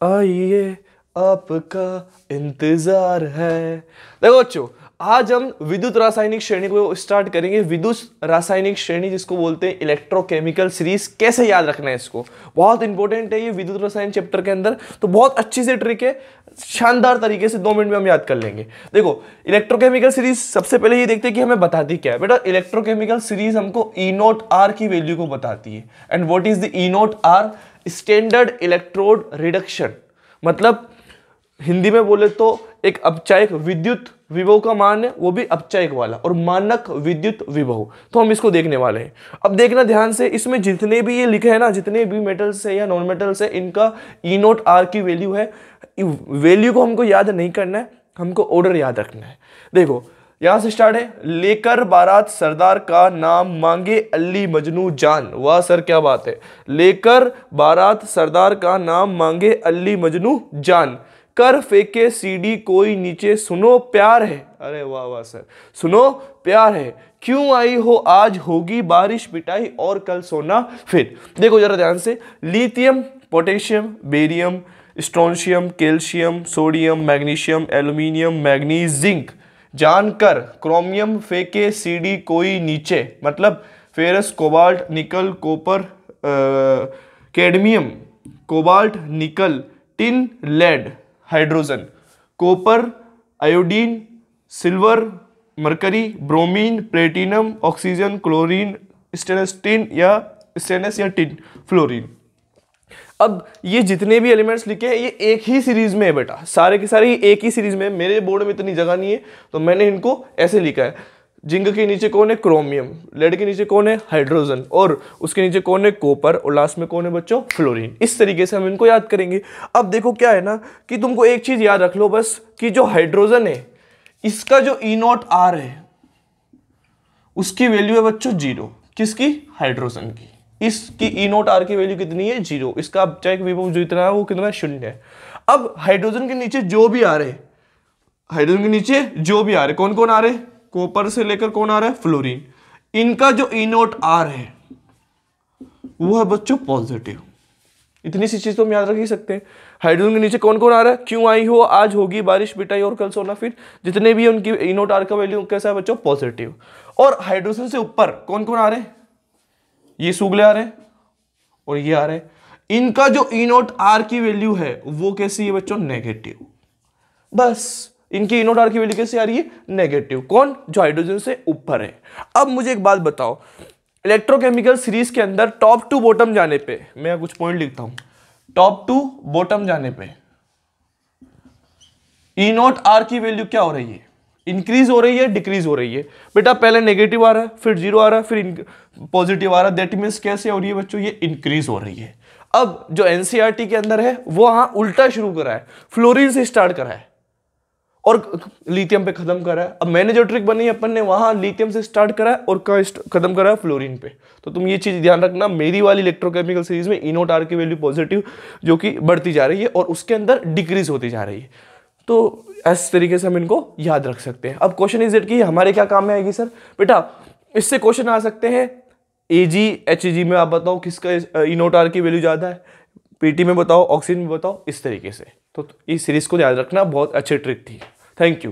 आइए आपका इंतजार है। देखो बच्चों, आज हम विद्युत रासायनिक श्रेणी को स्टार्ट करेंगे। विद्युत रासायनिक श्रेणी जिसको बोलते हैं इलेक्ट्रोकेमिकल सीरीज। कैसे याद रखना है इसको, बहुत इंपॉर्टेंट है ये विद्युत रसायन चैप्टर के अंदर। तो बहुत अच्छी से ट्रिक है, शानदार तरीके से 2 मिनट में हम याद कर लेंगे। देखो, इलेक्ट्रोकेमिकल सीरीज सबसे पहले ये देखते हैं कि हमें बताती क्या है। बेटा, इलेक्ट्रोकेमिकल सीरीज हमको ई नॉट आर की वैल्यू को बताती है। And what is the E naught R? Standard electrode reduction. मतलब हिंदी में बोले तो एक अपचायक विद्युत विभव का मान है, वो भी अपचायक वाला, और मानक विद्युत विभव। तो हम इसको देखने वाले हैं। अब देखना ध्यान से, इसमें जितने भी ये लिखे हैं ना, जितने भी मेटल्स है या नॉन मेटल्स है, इनका ई नॉट आर की वैल्यू है। वैल्यू को हमको याद नहीं करना है, हमको ऑर्डर याद रखना है। देखो यहां से स्टार्ट है, लेकर बारात सरदार का नाम मांगे अल्ली मजनू जान। वाह सर, क्या बात है। लेकर बारात सरदार का नाम मांगे अल्ली मजनू जान, कर फेंके सीडी कोई नीचे, सुनो प्यार है। अरे वाह वाह सर, सुनो प्यार है, क्यों आई हो आज होगी बारिश पिटाई और कल सोना फिर। देखो जरा ध्यान से, lithium, potassium, barium, strontium, calcium, sodium, magnesium, aluminium, manganese, zinc, जानकर क्रोमियम फेंके सीडी कोई नीचे। मतलब ferrous, cobalt, nickel, copper, cadmium, cobalt, nickel, tin, lead, hydrogen, copper, iodine, silver, mercury, bromine, platinum, oxygen, chlorine, stainless tin या stainless या tin, fluorine. अब ये जितने भी एलिमेंट्स लिखे हैं ये एक ही सीरीज में है बेटा, सारे के सारे एक ही सीरीज में। मेरे बोर्ड में इतनी जगह नहीं है तो मैंने इनको ऐसे लिखा है। जिंक के नीचे कौन है? क्रोमियम। लेड के नीचे कौन है? हाइड्रोजन। और उसके नीचे कौन है? कॉपर। और लास्ट में कौन है बच्चों? फ्लोरीन। इस तरीके से हम इनको याद करेंगे। अब देखो क्या है ना कि तुमको एक चीज याद रख लो बस, कि जो हाइड्रोजन है इसका जो ई नॉट आर है उसकी वैल्यू है बच्चों 0। किसकी? हाइड्रोजन की। इसकी ई नॉट आर की वैल्यू कितनी है? 0। इसका अपचायक विभव जो इतना है वो कितना है? 0 है। अब हाइड्रोजन के नीचे जो भी आ रहे, हाइड्रोजन के नीचे जो भी आ रहे, कौन कौन आ रहे? कॉपर से लेकर कौन आ रहा है? फ्लोरीन। इनका जो ई नॉट आर है वो है बच्चों पॉजिटिव। इतनी सी चीज तो हम याद रख ही सकते हैं। हाइड्रोजन के नीचे कौन कौन आ रहा है? क्यों आई हो आज होगी बारिश पिटाई और कल सोना फिर। जितने भी उनकी ई नॉट आर का वैल्यू कैसा है बच्चों? पॉजिटिव। और हाइड्रोजन से ऊपर कौन कौन आ रहे हैं? ये सुगले आ रहे हैं और ये आ रहे हैं। इनका जो ई नॉट आर की वैल्यू है वो कैसी है बच्चों? नेगेटिव। बस इनकी ई नॉट आर की वैल्यू कैसे आ रही है? नेगेटिव। कौन? जो हाइड्रोजन से ऊपर है। अब मुझे एक बात बताओ, इलेक्ट्रोकेमिकल सीरीज के अंदर टॉप टू बॉटम जाने पे, मैं कुछ पॉइंट लिखता हूं, टॉप टू बॉटम जाने पे ई नॉट आर की वैल्यू क्या हो रही है? इंक्रीज हो रही है, डिक्रीज हो रही है? बेटा पहले नेगेटिव आ रहा है, फिर 0 आ रहा है, फिर पॉजिटिव आ रहा है। दैट मीन्स कैसे हो रही है बच्चों? ये इंक्रीज हो रही है। अब जो एनसीईआरटी के अंदर है वो वहां उल्टा शुरू करा है, फ्लोरीन से स्टार्ट करा है और लिथियम पे खत्म करा है। अब मैंने जो ट्रिक बनाई अपन ने वहां लिथियम से स्टार्ट करा है और खत्म करा है फ्लोरीन पे। तो तुम ये चीज ध्यान रखना, मेरी वाली इलेक्ट्रोकेमिकल सीरीज में ई नॉट आर की वैल्यू पॉजिटिव जो कि बढ़ती जा रही है और उसके अंदर डिक्रीज होती जा रही है। तो इस तरीके से हम इनको याद रख सकते हैं। अब क्वेश्चन इज इट कि हमारे क्या काम में आएगी सर? बेटा इससे क्वेश्चन आ सकते हैं एजी, एचजी में आप बताओ किसका ई नॉट आर की वैल्यू ज्यादा है, पीटी में बताओ, ऑक्सीजन में बताओ, इस तरीके से। तो इस सीरीज को याद रखना, बहुत अच्छी ट्रिक थी। Thank you.